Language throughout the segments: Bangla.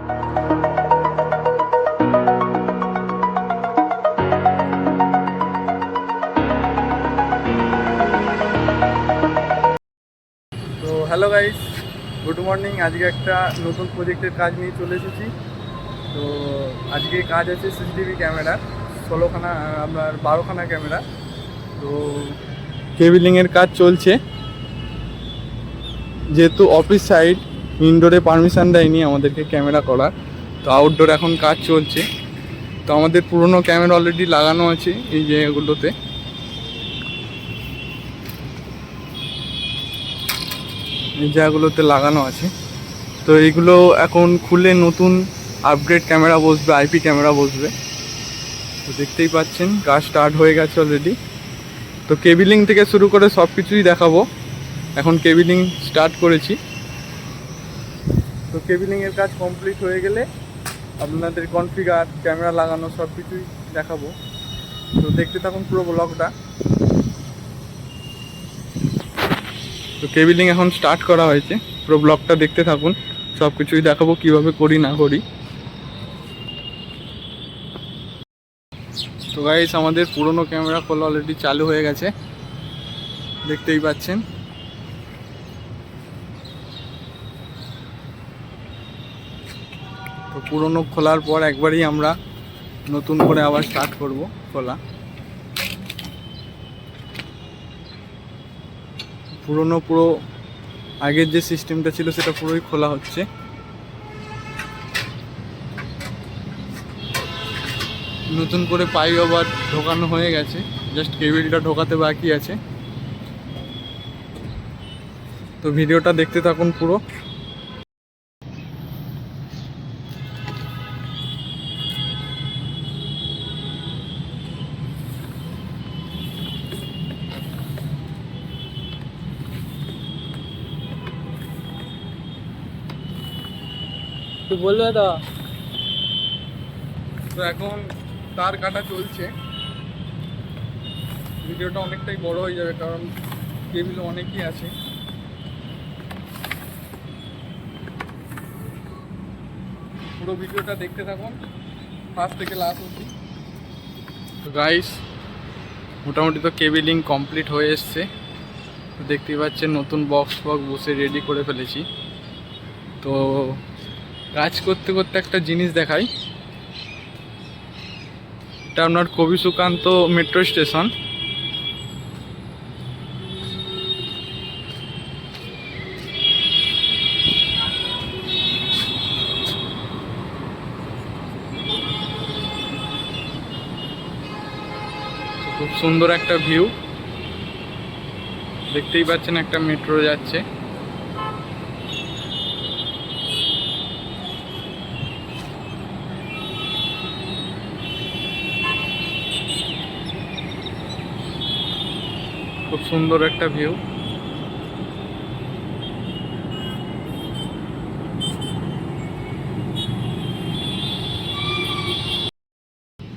তো হ্যালো গাইস, গুড মর্নিং। আজকে একটা নতুন প্রজেক্টের কাজ নিয়ে চলে এসেছি। তো আজকে কাজ আছে সিসিটিভি ক্যামেরার 16খানা, আপনার 12খানা ক্যামেরা। তো কেবিলিংয়ের কাজ চলছে, যেহেতু অফিস সাইড, ইনডোরে পারমিশন দেয়নি আমাদেরকে ক্যামেরা করার, তো আউটডোর এখন কাজ চলছে। তো আমাদের পুরনো ক্যামেরা অলরেডি লাগানো আছে এই জায়গাগুলোতে। এই জায়গাগুলোতে লাগানো আছে। তো এইগুলো এখন খুলে নতুন আপগ্রেড ক্যামেরা বসবে, আইপি ক্যামেরা বসবে। তো দেখতেই পাচ্ছেন কাজ স্টার্ট হয়ে গেছে অলরেডি। তো কেবিলিং থেকে শুরু করে সব কিছুই দেখাবো। এখন কেবিলিং স্টার্ট করেছি। তো কেবিলিংয়ের কাজ কমপ্লিট হয়ে গেলে আপনাদের কনফিগার, ক্যামেরা লাগানো সব কিছুই দেখাবো। তো দেখতে থাকুন পুরো ব্লগটা। তো কেবিলিং এখন স্টার্ট করা হয়েছে, পুরো ব্লগটা দেখতে থাকুন, সব কিছুই দেখাবো কিভাবে করি না করি। তো গাইস, আমাদের পুরনো ক্যামেরা খোলা অলরেডি চালু হয়ে গেছে, দেখতেই পাচ্ছেন। তো পুরনো খোলার পর একবারই আমরা নতুন করে আবার স্টার্ট করব খোলা। পুরো আগের যে সিস্টেমটা ছিল সেটা পুরোই খোলা হচ্ছে। নতুন করে পাইপ আবার ঢোকানো হয়ে গেছে, জাস্ট কেবিলটা ঢোকাতে বাকি আছে। তো ভিডিওটা দেখতে থাকুন পুরো। তো বলবে তো। তো এখন তার কাটা চলছে। ভিডিওটা অনেকটাই বড় হয়ে যাবে কারণ কেবিল অনেকই আছে। পুরো ভিডিওটা দেখতে থাকুন ফার্স্ট থেকে লাস্ট অবধি। তো গাইস, মোটামুটি তো কেবিলিং কমপ্লিট হয়ে এসছে। তো দেখতেই পাচ্ছেন নতুন বক্স বসে রেডি করে ফেলেছি। তো কাজ করতে করতে একটা জিনিস দেখাই। এটা আপনার কবি সুকান্ত মেট্রো স্টেশন। খুব সুন্দর একটা ভিউ, দেখতেই পাচ্ছেন একটা মেট্রো যাচ্ছে। খুব সুন্দর একটা ভিউ।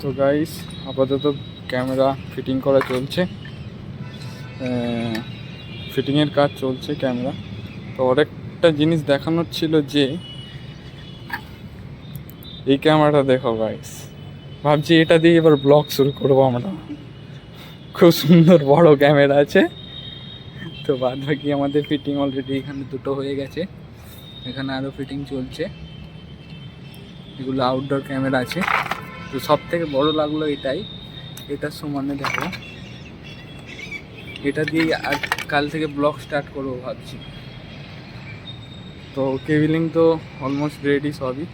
তো গাইস, আপাতত ক্যামেরা ফিটিং করা চলছে, ফিটিংয়ের কাজ চলছে ক্যামেরা। তো আরেকটা জিনিস দেখানোর ছিল যে এই ক্যামেরাটা দেখো গাইস, ভাবছি এটা দিয়ে এবার ব্লগ শুরু করবো আমরা। খুব সুন্দর বড় ক্যামেরা আছে। তো বাদ বাকি আমাদের ফিটিং অলরেডি এখানে দুটো হয়ে গেছে, এখানে আরও ফিটিং চলছে। এগুলো আউটডোর ক্যামেরা আছে। তো সব থেকে বড় লাগলো এটাই, এটার সমানে দেখো, এটা দিয়ে আর কাল থেকে ব্লগ স্টার্ট করবো ভাবছি। তো কেবিলিং তো অলমোস্ট রেডি সবই।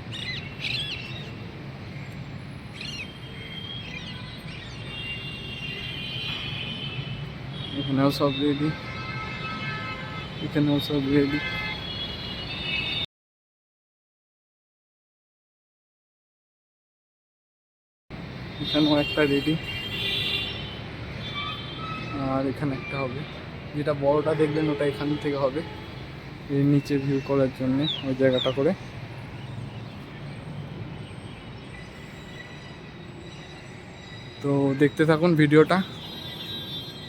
এখানেও সব রেডি, এখানেও সব রেডি। এখানেও একটা রেডি, আর এখানে একটা হবে। যেটা বড়টা দেখলেন ওটা এখান থেকে হবে, এর নিচে ভিউ করার জন্যে ওই জায়গাটা করে। তো দেখতে থাকুন ভিডিওটা।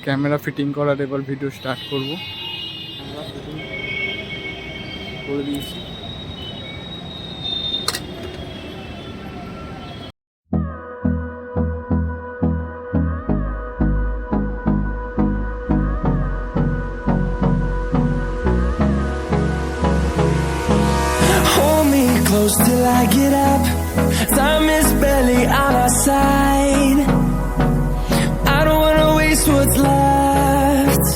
ক্যামেরা ফিটিং করার এবার ভিডিও স্টার্ট করব। ক্যামেরা ফিটিং করে দিয়েছি। close till I get up. Time is barely on our side. I don't wanna waste what's left.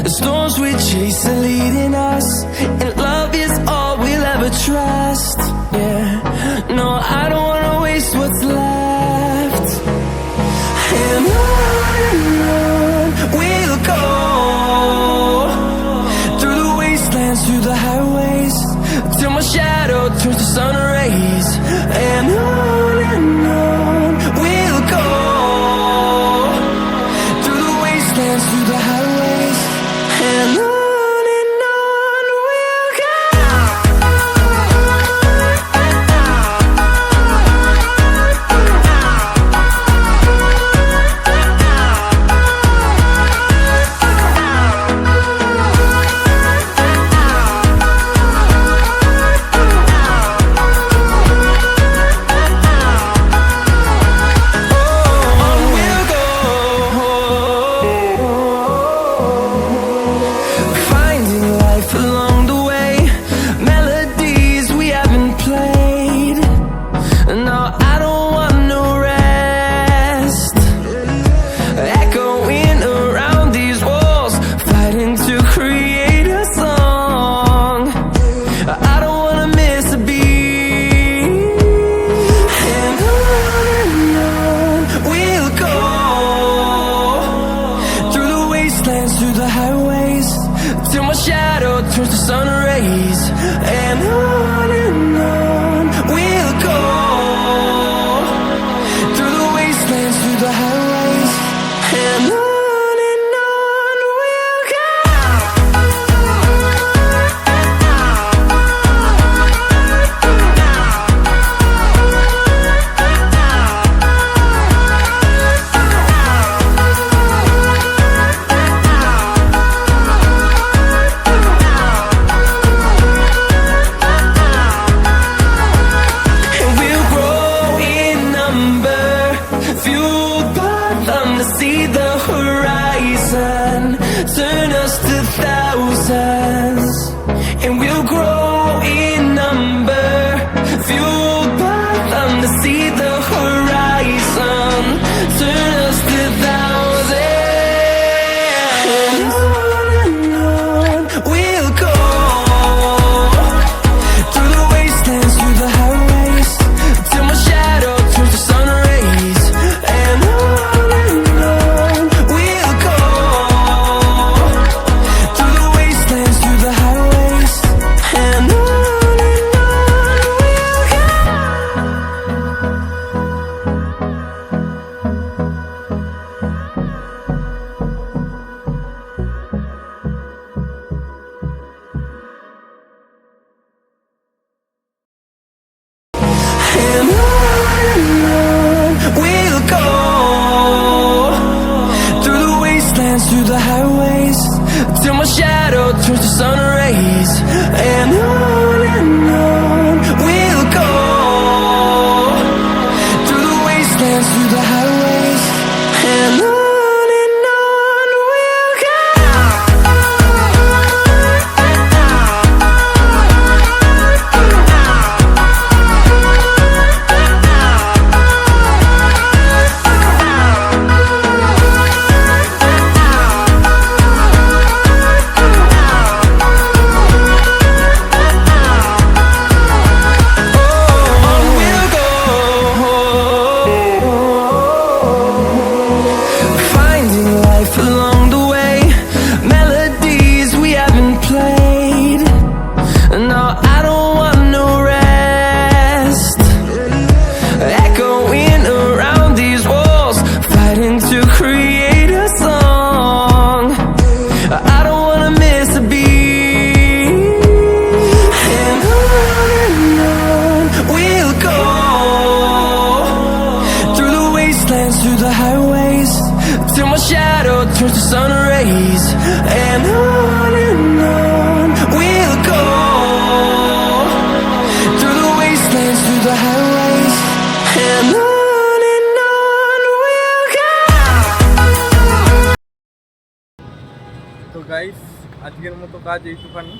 The storms we chase are leading us, and love is all we'll ever trust. Yeah, no, I don't wanna waste what's left. And on we'll go, through the wastelands, through the highways, till my shadow turns to sun rays. And on we'll go, through the wastelands, through the highways, and on we'll go. Finding life along the way, melodies we haven't played. No, I don't want no rest. Echoing around these walls, fighting to create a song. I don't wanna miss a beat. And on we'll go, through the wastelands, through the highways, till my shadow turns to sun rays. And on we'll go, through the wastelands, through the highways, and on we'll go. And we'll grow in number, fueled by them to see the horizon, turn us to thousands. And we'll grow in number, fueled by them to see the horizon, turn us to thousands. And on we'll go, through the wastelands, through the highways, till my shadow turns to sun rays. And on we'll go, through the wastelands, through the highways, and on we'll go. And on we'll go, through the wastelands, through the highways, till my shadow turns to sun rays. And on we'll go, through the wastelands, through the highways, and on we'll go. turns to sun rays, and on we'll go, through the wastelands, through the highways, and on we'll go. তো গাইস, আজকের মতো কাজ এইটুখানি।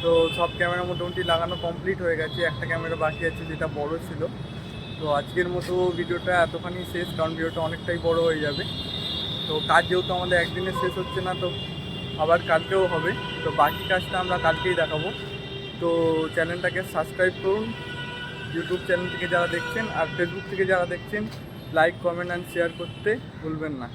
তো সব ক্যামেরা মোটামুটি লাগানো কমপ্লিট হয়ে গেছে, একটা ক্যামেরা বাকি আছে যেটা বড় ছিল। তো আজকের মতো ভিডিওটা এতখানি শেষ, কারণ ভিডিওটা অনেকটাই বড় হয়ে যাবে। তো কাজ যেহেতু আমাদের একদিনে শেষ হচ্ছে না, তো আবার কালকেও হবে, তো বাকি কাজটা আমরা কালকেই দেখাবো। তো চ্যানেলটাকে সাবস্ক্রাইব করুন ইউটিউব চ্যানেল থেকে যারা দেখছেন, আর ফেসবুক থেকে যারা দেখছেন লাইক, কমেন্ট অ্যান্ড শেয়ার করতে ভুলবেন না।